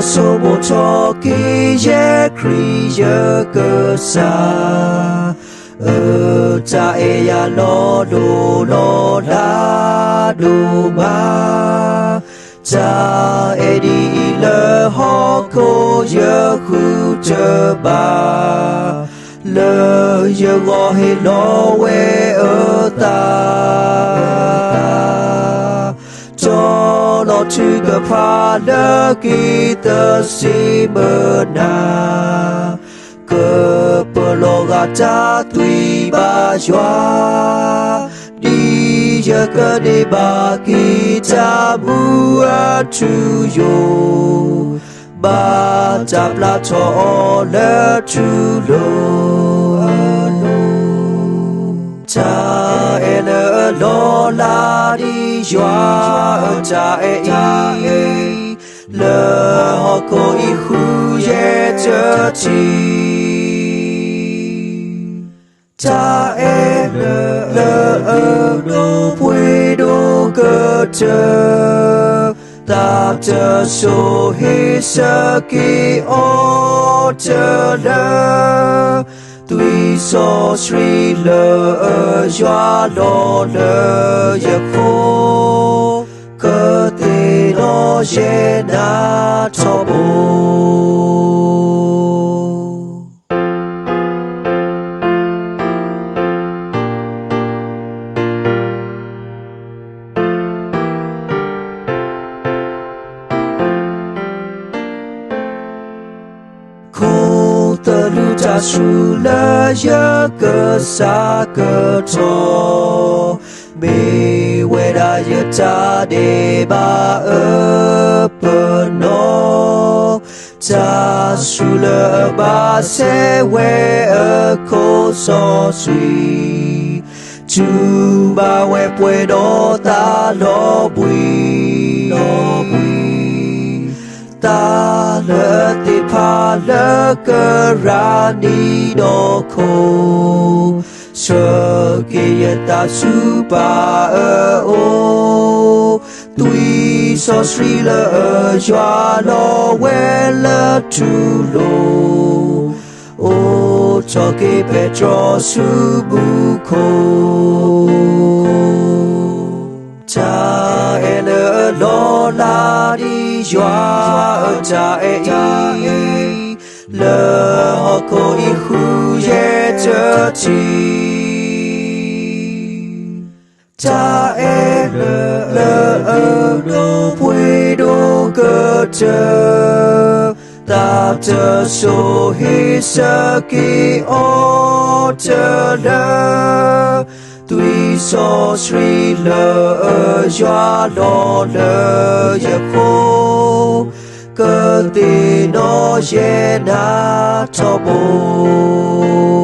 số một cho kỳ ye kri ye cơ sa cha e ya lo la do ba cha e di le ho ko ye khu che ba le ye go he lo we ta cho lo tu cái pha đỡ kỳ tơ si mơ na cơ bờ lo gà cha tùy ba joa đi giờ cơ đi ba kỳ cha bua chu yo ba chạp la cho lỡ chu lo cha e lỡ lo la đi joa cha e lỡ họ có ý khu ye chớ chi cha e lỡ đô quê đô cơ chớ ta chớ số hi sơ kỳ ô chớ lỡ tuy so sri lỡ joa lo lỡ ye khô cơ tê lo ye na cho bố tơ lu cha su lơ ye cơ sa cơ cho mi we da ye cha de ba pơ no cha su lơ ba se we ko so sui chu ba we puedo ta lo bui ta lỡ tít pha lỡ cơ ra ni đô khô sơ kia ta su ba ô tuy so sri lỡ joa lo we lỡ tu lo ô cho ke petro su bu khô cha e lỡ lo la đi joa cha e lỡ họ có ý khu ye chớ chi cha e lỡ đô quê đô cơ chớ ta chớ số hi sơ kỳ ô chớ lỡ tuy so sri lỡ joa lo lỡ ye khô cơ tê nó ye na cho bố